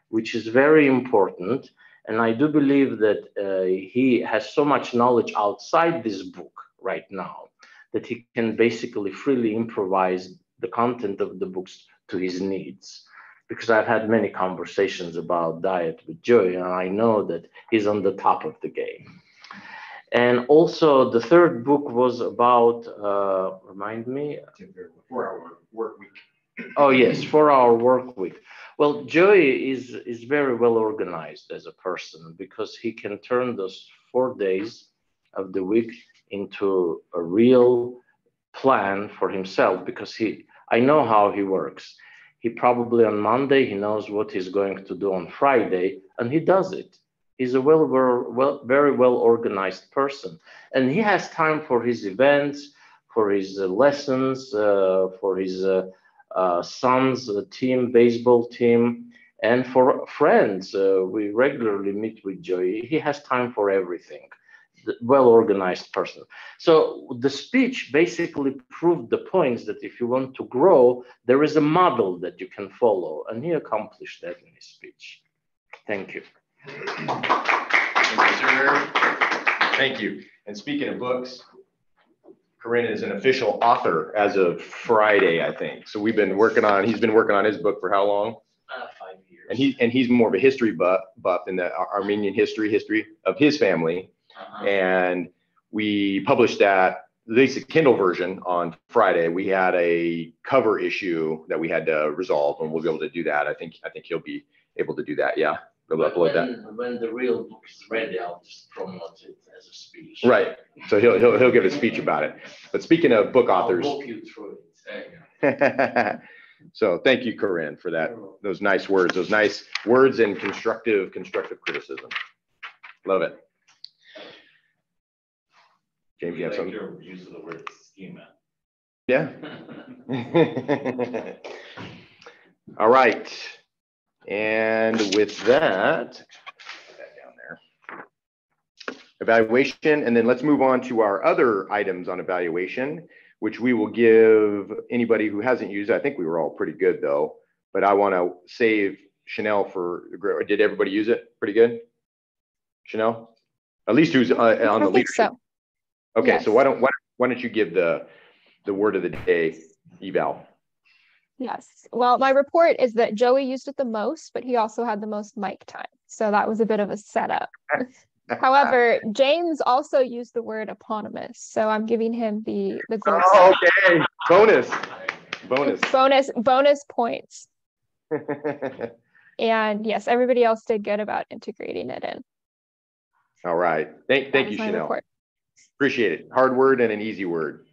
which is very important. And I do believe that he has so much knowledge outside this book right now that he can basically freely improvise the content of the books to his needs. Because I've had many conversations about diet with Joey, and I know that he's on the top of the game. And also the third book was about, remind me? 4-hour work week. Oh yes, 4-hour work week. Well, Joey is very well organized as a person, because he can turn those 4 days of the week into a real plan for himself, because I know how he works. He probably on Monday, he knows what he's going to do on Friday, and he does it. He's a very well organized person, and he has time for his events, for his lessons, for his son's team, baseball team, and for friends. We regularly meet with Joey. He has time for everything. Well-organized person. So the speech basically proved the points that if you want to grow, there is a model that you can follow, and he accomplished that in his speech. Thank you. Thank you, sir. Thank you. And speaking of books, Perrin is an official author as of Friday, I think. So he's been working on his book for how long? 5 years. And he's more of a history buff in the Armenian history of his family. And we published that, at least the Kindle version, on Friday. We had a cover issue that we had to resolve, and we'll be able to do that. I think he'll be able to do that. Yeah, we'll upload that. When the real book is ready, I'll just promote it as a speech. Right. So he'll give a speech about it. But speaking of book authors, I'll walk you through it. So thank you, Corinne, for that. Those nice words and constructive criticism. Love it. James, you have something? Your use of the word schema. Yeah. All right. And with that, put that down there. Evaluation, and then let's move on to our other items on evaluation, which we will give anybody who hasn't used. I think we were all pretty good though, but I want to save Chanel for. Did everybody use it? Pretty good, Chanel. At least who's on the leadership. So. Okay, Yes. so why don't you give the word of the day eval? Yes. Well, my report is that Joey used it the most, but he also had the most mic time. So that was a bit of a setup. However, James also used the word eponymous. So I'm giving him the gold star. Okay, bonus. Bonus points. And yes, everybody else did good about integrating it in. All right. Thank you, Chanel. Report. Appreciate it. Hard word and an easy word.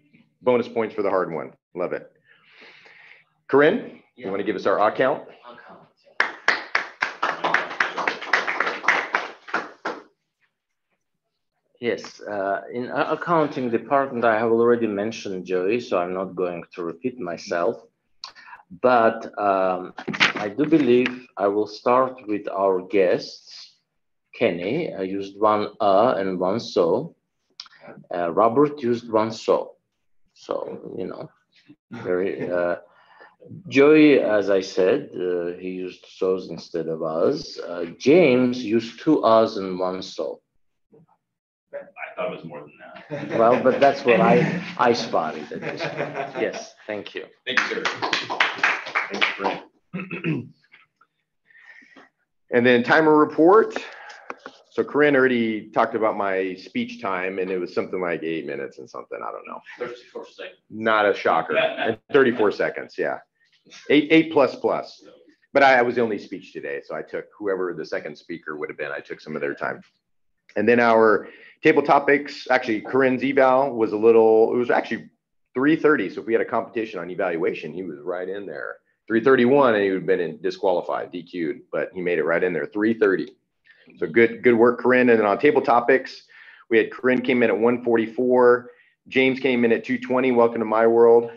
Bonus points for the hard one. Love it. Corinne, you want to give us our account? Yes, in accounting department, I have already mentioned Joey, so I'm not going to repeat myself. But I do believe I will start with our guests. Kenny, I used one and one so. Robert used one so. So, you know, very. Joey, as I said, he used so's instead of us. James used 2 us and 1 so. I thought it was more than that. Well, but that's what I spotted at this point. Yes, thank you. Thank you, sir. Thanks, Corinne. And then timer report. So Corinne already talked about my speech time, and it was something like 8 minutes and something. I don't know. 34 seconds. Not a shocker. And 34 seconds. Yeah. 8 plus. but I was the only speech today. So I took whoever the second speaker would have been, I took some of their time. And then our table topics, actually Corinne's eval was it was actually 3:30. So if we had a competition on evaluation, he was right in there. 3:31 and he would have been disqualified, DQ'd, but he made it right in there, 3:30. So good work, Corinne. And then on table topics, we had Corinne came in at 1:44. James came in at 2:20. Welcome to my world.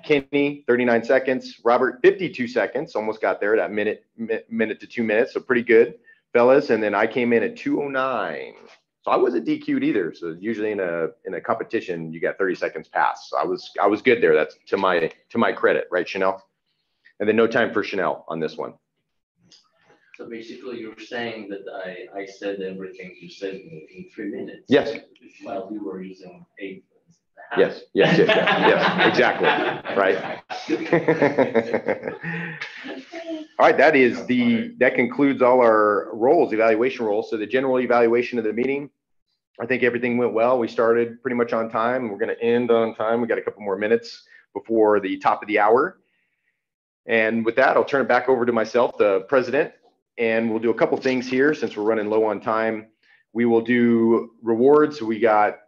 Kenny, 39 seconds. Robert, 52 seconds. Almost got there, that minute to 2 minutes. So pretty good, fellas. And then I came in at 2:09. So I wasn't DQ'd either. So usually in a competition, you got 30 seconds pass. So I was good there. That's to my credit, right, Chanel? And then no time for Chanel on this one. So basically, you're saying that I said everything you said in 3 minutes. Yes. While we were using 8. Yes, exactly, right. All right, that concludes all our roles, evaluation roles. So the general evaluation of the meeting, I think everything went well. We started pretty much on time. We're going to end on time. We got a couple more minutes before the top of the hour. And with that, I'll turn it back over to myself, the president, and we'll do a couple things here since we're running low on time. We will do rewards. So we got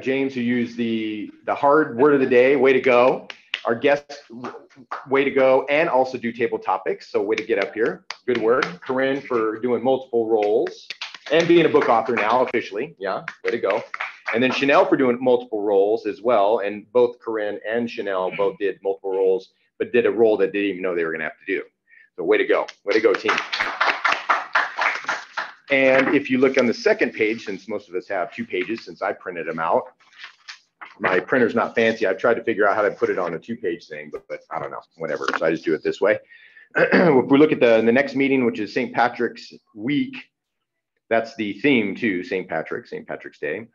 James who used the hard word of the day, way to go. Our guest, way to go, and also do table topics. So way to get up here. Good work. Corinne for doing multiple roles and being a book author now officially. Yeah, way to go. And then Chanel for doing multiple roles as well. And both Corinne and Chanel both did multiple roles, but did a role that they didn't even know they were going to have to do. So way to go. Way to go, team. And if you look on the second page, since most of us have 2 pages since I printed them out, my printer's not fancy. I've tried to figure out how to put it on a 2-page thing, but I don't know, whatever. So I just do it this way. If we look at the next meeting, which is St. Patrick's week, that's the theme too, St. Patrick's Day.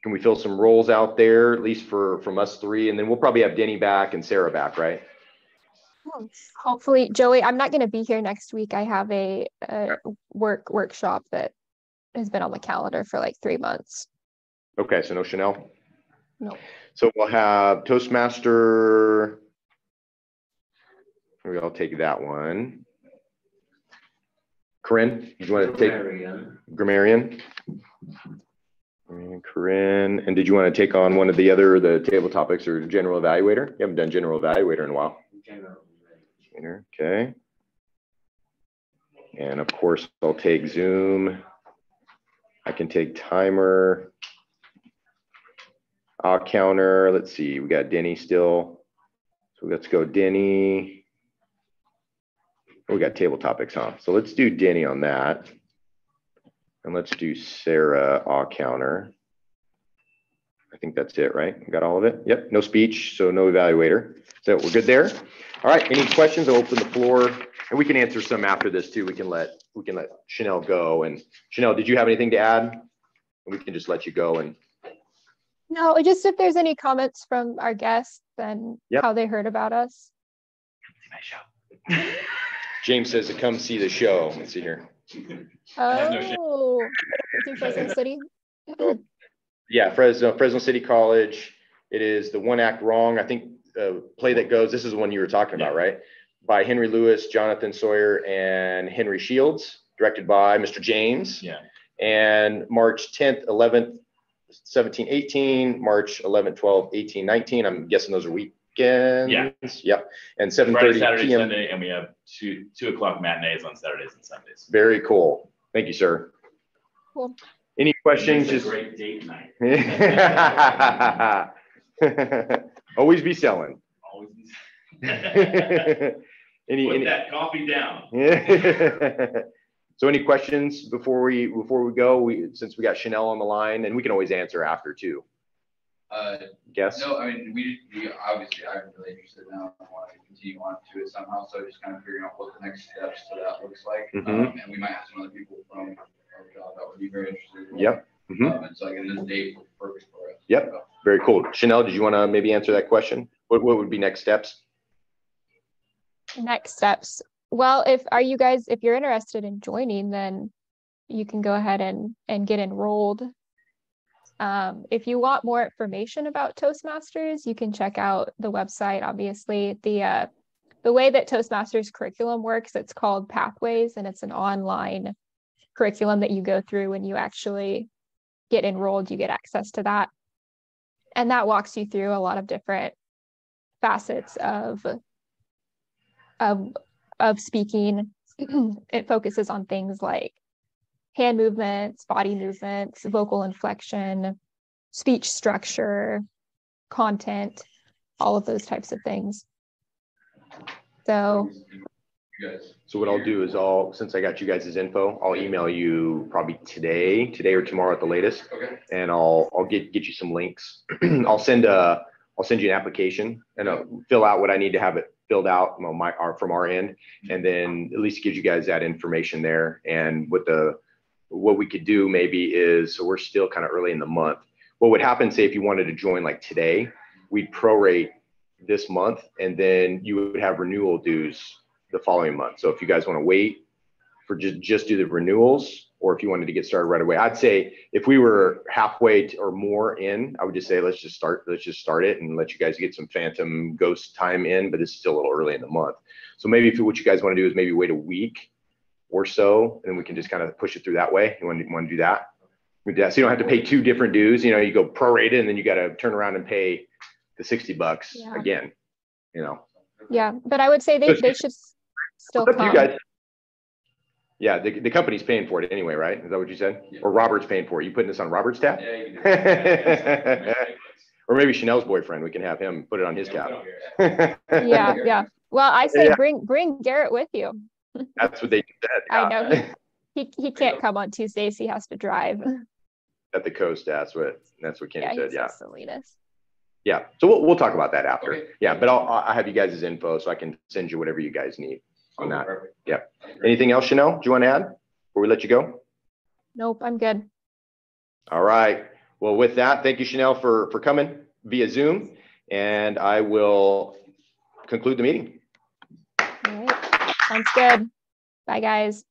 Can we fill some roles out there, at least from us 3? And then we'll probably have Denny back and Sarah back, right? Hopefully, Joey, I'm not going to be here next week. I have a workshop that has been on the calendar for like 3 months. Okay, so no Chanel? No. So we'll have Toastmaster. Maybe I'll take that one. Corinne, you want to take Grammarian? And Corinne, and did you want to take on one of the table topics or general evaluator? You haven't done general evaluator in a while. Okay. And of course, I'll take Zoom. I can take timer. I'll counter. Let's see. We got Denny still. So let's go Denny. We got table topics, huh? So let's do Denny on that. And let's do Sarah, I'll counter. I think that's it, right? We got all of it? Yep, no speech, so no evaluator. So we're good there. All right, any questions? I'll open the floor. And we can answer some after this too. We can let Chanel go. And Chanel, did you have anything to add? We can just let you go. And no, just if there's any comments from our guests and how they heard about us. See my show. James says to come see the show. Let's see here. Oh, it's in Fresno City. Yeah, Fresno City College. It is the One Act Wrong. I think play that goes. This is the one you were talking about, right? By Henry Lewis, Jonathan Sawyer, and Henry Shields. Directed by Mr. James. Yeah. And March 10th, 11th, 17, 18. March 11th, 12th, 18, 19. I'm guessing those are weekends. Yeah. Yep. And 7:30 Saturday, p.m. Sunday, and we have 2 o'clock matinees on Saturdays and Sundays. Very cool. Thank you, sir. Cool. Any questions? It's a great date night. Always be selling. Always be selling. Put that coffee down. So any questions before we go? Since we got Chanel on the line, and we can always answer after too. Guess? No, I mean, we obviously, I'm really interested now. I want to continue on to it somehow. So just kind of figuring out what the next steps to that looks like. And we might have some other people from our job that would be very interested. Yep. And so again, this date was perfect for us. Yep. Very cool. Chanel, did you want to maybe answer that question? What would be next steps? Next steps. Well, if you're interested in joining, then you can go ahead and get enrolled. If you want more information about Toastmasters, you can check out the website. Obviously, the the way that Toastmasters curriculum works, it's called Pathways, and it's an online curriculum that you go through when you actually get enrolled. You get access to that. And that walks you through a lot of different facets of speaking. It focuses on things like hand movements, body movements, vocal inflection, speech structure, content, all of those types of things. So what I'll do is since I got you guys' info, I'll email you probably today or tomorrow at the latest. Okay. And I'll get you some links. I'll send you an application and fill out what I need to have it filled out from our end, and then at least gives you guys that information there. And what we could do maybe is, so we're still kind of early in the month. What would happen, say if you wanted to join like today, we'd prorate this month, and then you would have renewal dues the following month. So if you guys want to wait for just do the renewals, or if you wanted to get started right away, I'd say if we were halfway or more in, I would just say let's just start it and let you guys get some phantom ghost time in, but it's still a little early in the month. So maybe what you guys want to do is maybe wait a week or so, and then we can just kind of push it through that way. You want to do that? So you don't have to pay two different dues. You go prorated, and then you got to turn around and pay the $60 again. Yeah, but I would say they should still come. You guys. Yeah, the company's paying for it anyway, right? Is that what you said? Yeah. Or Robert's paying for it? You putting this on Robert's tab? Yeah, you can do or maybe Chanel's boyfriend. We can have him put it on his tab. Yeah. Well, I say bring Garrett with you. That's what they said. Yeah. I know he can't come on Tuesdays. He has to drive. At the coast, that's what Kenny said. Yeah. Salinas. Yeah. So we'll talk about that after. Okay. Yeah, but I'll have you guys' info so I can send you whatever you guys need on that. Perfect. Yeah. Anything else, Chanel? Do you want to add before we let you go? Nope, I'm good. All right. Well, with that, thank you, Chanel, for coming via Zoom, and I will conclude the meeting. All right. Sounds good. Bye, guys.